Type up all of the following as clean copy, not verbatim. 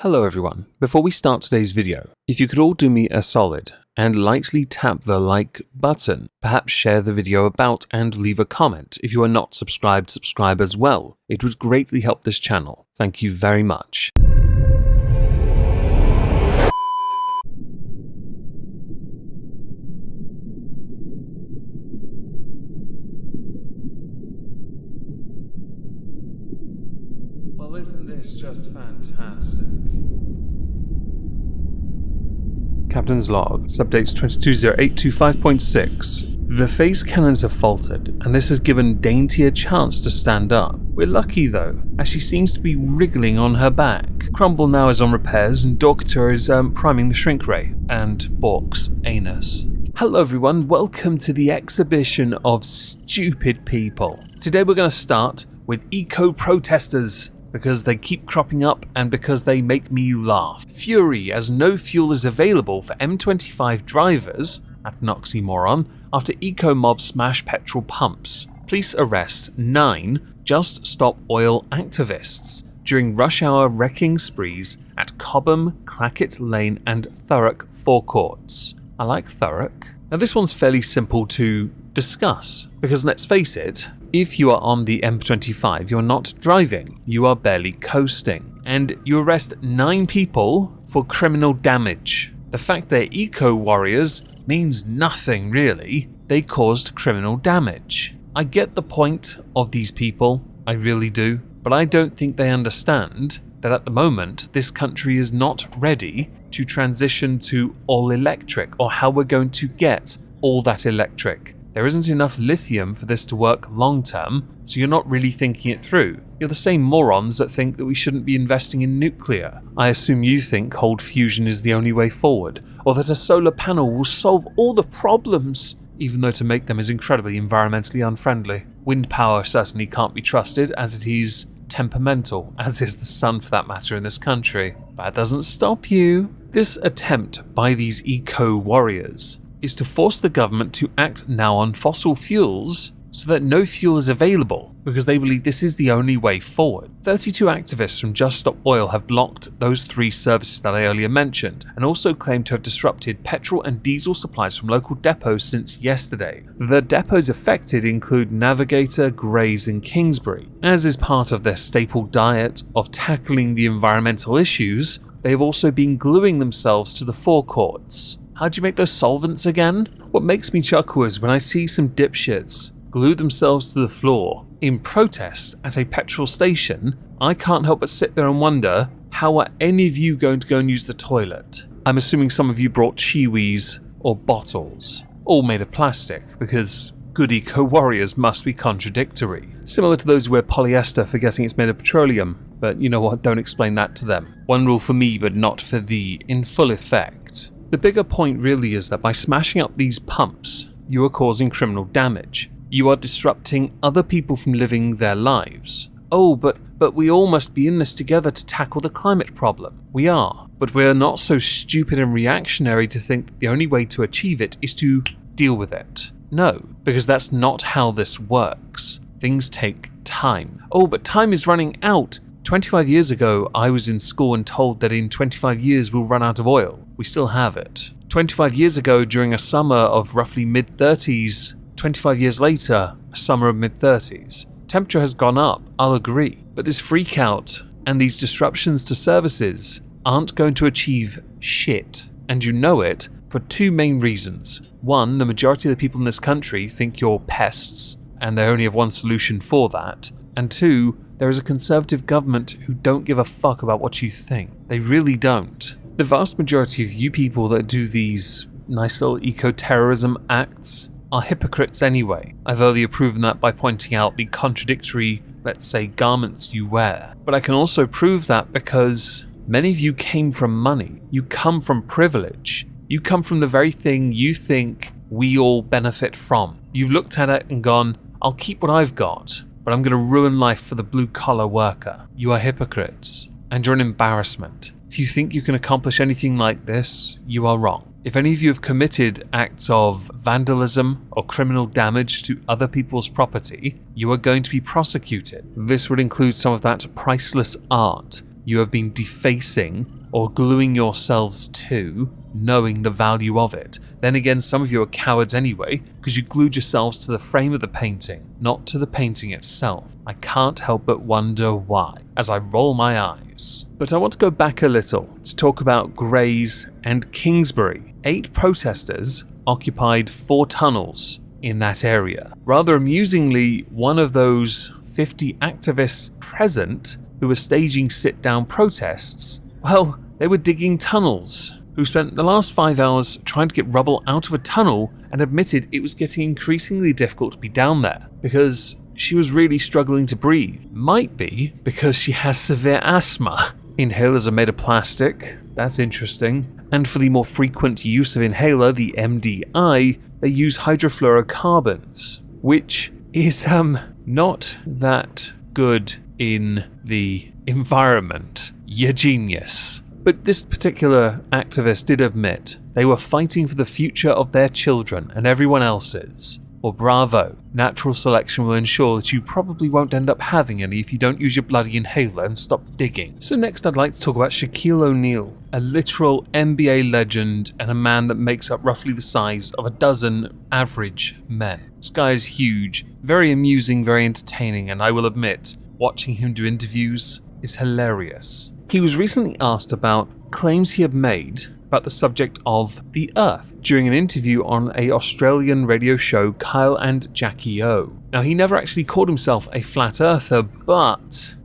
Hello everyone. Before we start today's video, if you could all do me a solid and lightly tap the like button, perhaps share the video about and leave a comment. If you are not subscribed, subscribe as well. It would greatly help this channel. Thank you very much. Well, isn't this just fantastic? Captain's log, subdates 220825.6. The phase cannons have faltered, and this has given Dainty a chance to stand up. We're lucky though, as she seems to be wriggling on her back. Crumble now is on repairs, and Dorkator is priming the shrink ray, and Bork's anus. Hello everyone, welcome to the exhibition of stupid people. Today we're going to start with eco-protesters, because they keep cropping up and because they make me laugh. Fury, as no fuel is available for M25 drivers, that's an oxymoron, after eco-mob smash petrol pumps. Police arrest 9 Just Stop Oil activists during rush hour wrecking sprees at Cobham, Clackett Lane and Thurrock forecourts. I like Thurrock. Now this one's fairly simple to discuss, because let's face it, if you are on the M25, you're not driving, you are barely coasting, and you arrest 9 people for criminal damage. The fact they're eco-warriors means nothing really, they caused criminal damage. I get the point of these people, I really do, but I don't think they understand that at the moment this country is not ready to transition to all electric, or how we're going to get all that electric. There isn't enough lithium for this to work long term, so you're not really thinking it through. You're the same morons that think that we shouldn't be investing in nuclear. I assume you think cold fusion is the only way forward, or that a solar panel will solve all the problems, even though to make them is incredibly environmentally unfriendly. Wind power certainly can't be trusted, as it is temperamental, as is the sun for that matter in this country. But that doesn't stop you. This attempt by these eco-warriors is to force the government to act now on fossil fuels so that no fuel is available, because they believe this is the only way forward. 32 activists from Just Stop Oil have blocked those 3 services that I earlier mentioned, and also claim to have disrupted petrol and diesel supplies from local depots since yesterday. The depots affected include Navigator, Grays and Kingsbury. As is part of their staple diet of tackling the environmental issues, they have also been gluing themselves to the forecourts. How'd you make those solvents again? What makes me chuckle is when I see some dipshits glue themselves to the floor in protest at a petrol station. I can't help but sit there and wonder, how are any of you going to go and use the toilet? I'm assuming some of you brought chiwis or bottles, all made of plastic, because good eco-warriors must be contradictory. Similar to those who wear polyester forgetting it's made of petroleum, but you know what, don't explain that to them. One rule for me but not for thee, in full effect. The bigger point really is that by smashing up these pumps, you are causing criminal damage. You are disrupting other people from living their lives. Oh, but we all must be in this together to tackle the climate problem. We are, but we're not so stupid and reactionary to think that the only way to achieve it is to deal with it. No, because that's not how this works. Things take time. Oh, but time is running out. 25 years ago, I was in school and told that in 25 years we'll run out of oil. We still have it. 25 years ago, during a summer of roughly mid-30s, 25 years later, a summer of mid-30s. Temperature has gone up, I'll agree, but this freak out and these disruptions to services aren't going to achieve shit, and you know it for 2 main reasons. 1, the majority of the people in this country think you're pests, and they only have one solution for that, and 2, there is a conservative government who don't give a fuck about what you think. They really don't. The vast majority of you people that do these nice little eco-terrorism acts are hypocrites anyway. I've earlier proven that by pointing out the contradictory, let's say, garments you wear. But I can also prove that because many of you came from money. You come from privilege. You come from the very thing you think we all benefit from. You've looked at it and gone, I'll keep what I've got, but I'm going to ruin life for the blue-collar worker. You are hypocrites, and you're an embarrassment. If you think you can accomplish anything like this, you are wrong. If any of you have committed acts of vandalism or criminal damage to other people's property, you are going to be prosecuted. This would include some of that priceless art you have been defacing or gluing yourselves to, knowing the value of it. Then again, some of you are cowards anyway, because you glued yourselves to the frame of the painting, not to the painting itself. I can't help but wonder why, as I roll my eyes. But I want to go back a little to talk about Grays and Kingsbury. 8 protesters occupied 4 tunnels in that area. Rather amusingly, one of those 50 activists present who were staging sit-down protests, well, they were digging tunnels, who spent the last 5 hours trying to get rubble out of a tunnel and admitted it was getting increasingly difficult to be down there because she was really struggling to breathe. Might be because she has severe asthma. Inhalers are made of plastic, that's interesting. And for the more frequent use of inhaler, the MDI, they use hydrofluorocarbons, which is not that good in the environment. You're genius. But this particular activist did admit they were fighting for the future of their children and everyone else's. Well, bravo. Natural selection will ensure that you probably won't end up having any if you don't use your bloody inhaler and stop digging. So next I'd like to talk about Shaquille O'Neal, a literal NBA legend and a man that makes up roughly the size of a dozen average men. This guy is huge, very amusing, very entertaining, and I will admit, watching him do interviews is hilarious. He was recently asked about claims he had made about the subject of the Earth during an interview on a Australian radio show, Kyle and Jackie O. Now, he never actually called himself a flat earther, but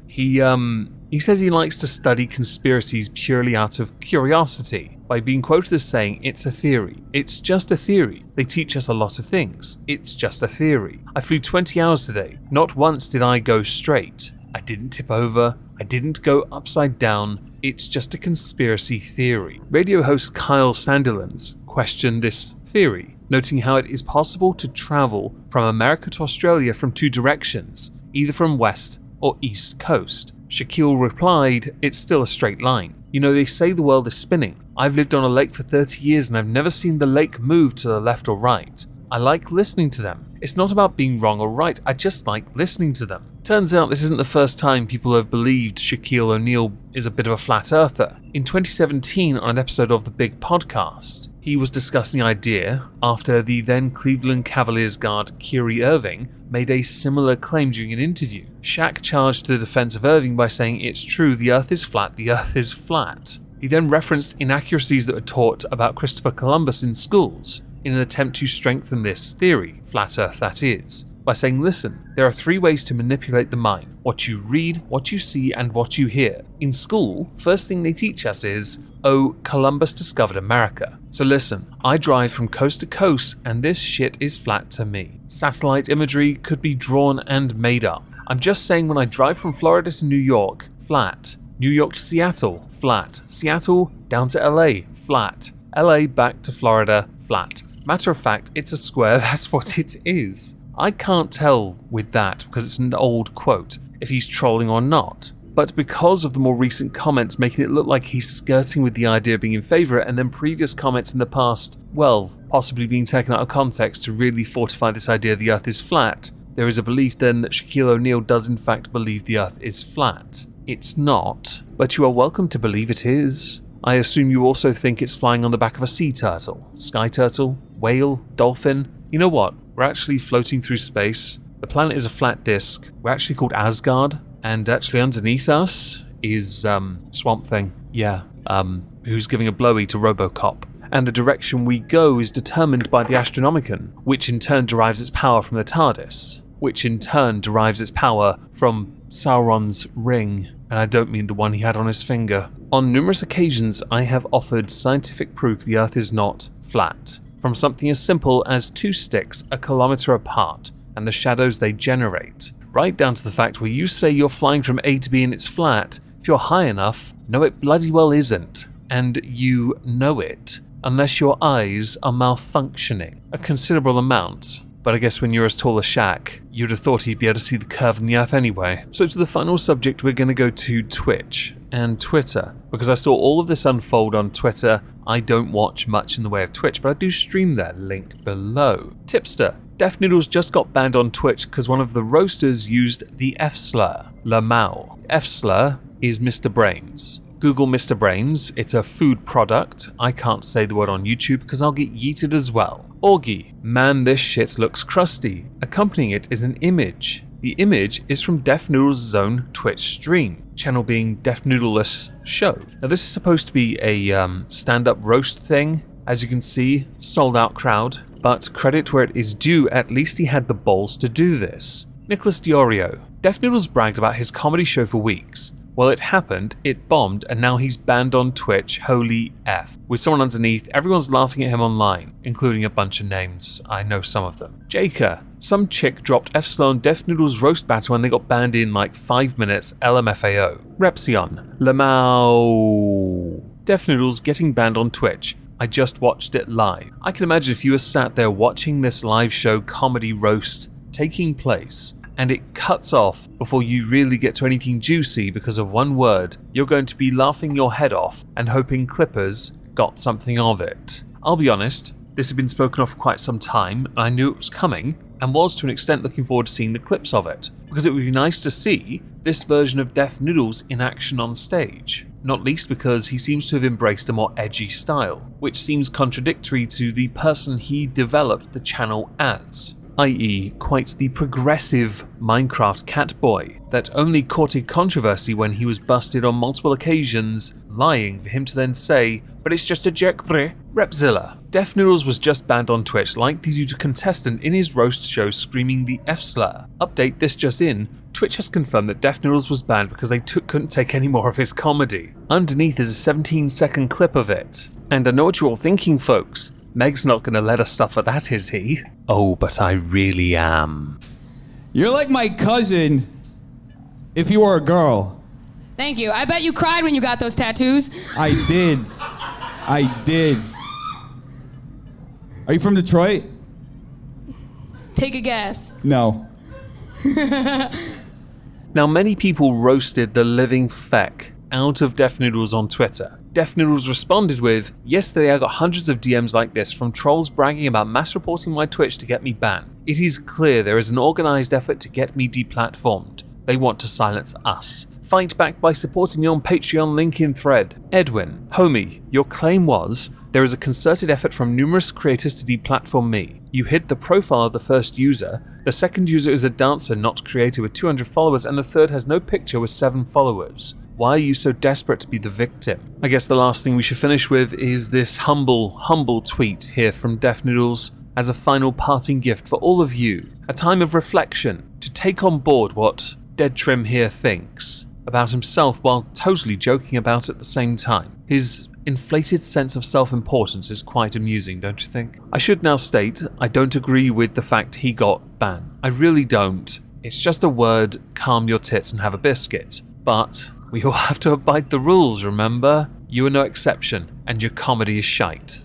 he says he likes to study conspiracies purely out of curiosity, by being quoted as saying, "It's a theory. It's just a theory. They teach us a lot of things. It's just a theory. I flew 20 hours today. Not once did I go straight. I didn't tip over. I didn't go upside down. It's just a conspiracy theory." Radio host Kyle Sandilands questioned this theory, noting how it is possible to travel from America to Australia from 2 directions, either from west or east coast. Shaquille replied, "It's still a straight line. You know, they say the world is spinning. I've lived on a lake for 30 years and I've never seen the lake move to the left or right. I like listening to them. It's not about being wrong or right, I just like listening to them." Turns out this isn't the first time people have believed Shaquille O'Neal is a bit of a flat earther. In 2017, on an episode of The Big Podcast, he was discussing the idea after the then Cleveland Cavaliers guard Kyrie Irving made a similar claim during an interview. Shaq charged the defense of Irving by saying, "It's true, the earth is flat, the earth is flat." He then referenced inaccuracies that were taught about Christopher Columbus in schools in an attempt to strengthen this theory, flat earth that is, by saying, "Listen, there are 3 ways to manipulate the mind: what you read, what you see, and what you hear. In school, first thing they teach us is, oh, Columbus discovered America. So listen, I drive from coast to coast and this shit is flat to me. Satellite imagery could be drawn and made up. I'm just saying when I drive from Florida to New York, flat. New York to Seattle, flat. Seattle down to LA, flat. LA back to Florida, flat. Matter of fact, it's a square, that's what it is." I can't tell with that, because it's an old quote, if he's trolling or not. But because of the more recent comments making it look like he's skirting with the idea of being in favour, and then previous comments in the past, well, possibly being taken out of context to really fortify this idea the Earth is flat, there is a belief then that Shaquille O'Neal does in fact believe the Earth is flat. It's not, but you are welcome to believe it is. I assume you also think it's flying on the back of a sea turtle, sky turtle, whale, dolphin. You know what? We're actually floating through space. The planet is a flat disk. We're actually called Asgard, and actually underneath us is Swamp Thing. Yeah, who's giving a blowy to RoboCop. And the direction we go is determined by the Astronomicon, which in turn derives its power from the TARDIS, which in turn derives its power from Sauron's ring, and I don't mean the one he had on his finger. On numerous occasions, I have offered scientific proof the Earth is not flat, from something as simple as 2 sticks a kilometre apart and the shadows they generate, right down to the fact where you say you're flying from A to B and it's flat. If you're high enough, no it bloody well isn't, and you know it, unless your eyes are malfunctioning a considerable amount. But I guess when you're as tall as Shaq, you'd have thought he'd be able to see the curve in the Earth anyway. So to the final subject, we're going to go to Twitch and Twitter, because I saw all of this unfold on Twitter. I don't watch much in the way of Twitch, but I do stream there, link below. Tipster, Def Noodles just got banned on Twitch because one of the roasters used the F-slur, Lamau. F-slur is Mr. Brains. Google Mr. Brains, it's a food product. I can't say the word on YouTube because I'll get yeeted as well. Augie, man this shit looks crusty. Accompanying it is an image. The image is from Def Noodle's own Twitch stream, channel being Def Noodleless Show. Now this is supposed to be a stand-up roast thing. As you can see, sold out crowd, but credit where it is due, at least he had the balls to do this. Nicholas Diorio, Def Noodles bragged about his comedy show for weeks. Well, it happened, it bombed, and now he's banned on Twitch, holy F. With someone underneath, everyone's laughing at him online, including a bunch of names. I know some of them. Jaker, some chick dropped F-Slow on Def Noodles roast battle when they got banned in like 5 minutes, LMFAO. Repsion, Lamau, Def Noodles getting banned on Twitch. I just watched it live. I can imagine if you were sat there watching this live show comedy roast taking place, and it cuts off before you really get to anything juicy because of one word, you're going to be laughing your head off and hoping Clippers got something of it. I'll be honest, this had been spoken of for quite some time, and I knew it was coming, and was to an extent looking forward to seeing the clips of it, because it would be nice to see this version of Def Noodles in action on stage. Not least because he seems to have embraced a more edgy style, which seems contradictory to the person he developed the channel as, i.e. quite the progressive Minecraft catboy that only courted controversy when he was busted on multiple occasions, lying for him to then say, but it's just a joke bre. Repzilla, Def Noodles was just banned on Twitch, likely due to contestant in his roast show screaming the F-slur. Update, this just in, Twitch has confirmed that Def Noodles was banned because they couldn't take any more of his comedy. Underneath is a 17-second clip of it. And I know what you're all thinking, folks. Meg's not going to let us suffer that, is he? Oh, but I really am. You're like my cousin if you were a girl. Thank you. I bet you cried when you got those tattoos. I did. Are you from Detroit? Take a guess. No. Now, many people roasted the living feck out of Def Noodles on Twitter. Def Noodles responded with, yesterday I got hundreds of DMs like this from trolls bragging about mass reporting my Twitch to get me banned. It is clear there is an organized effort to get me deplatformed. They want to silence us. Fight back by supporting me on Patreon, link in thread. Edwin, homie, your claim was, there is a concerted effort from numerous creators to deplatform me. You hid the profile of the first user, the second user is a dancer not creator with 200 followers, and the third has no picture with 7 followers. Why are you so desperate to be the victim? I guess the last thing we should finish with is this humble tweet here from Def Noodles as a final parting gift for all of you. A time of reflection to take on board what Dead Trim here thinks about himself while totally joking about it at the same time. His inflated sense of self-importance is quite amusing, don't you think? I should now state I don't agree with the fact he got banned. I really don't. It's just a word, calm your tits and have a biscuit. But we all have to abide the rules, remember? You are no exception, and your comedy is shite.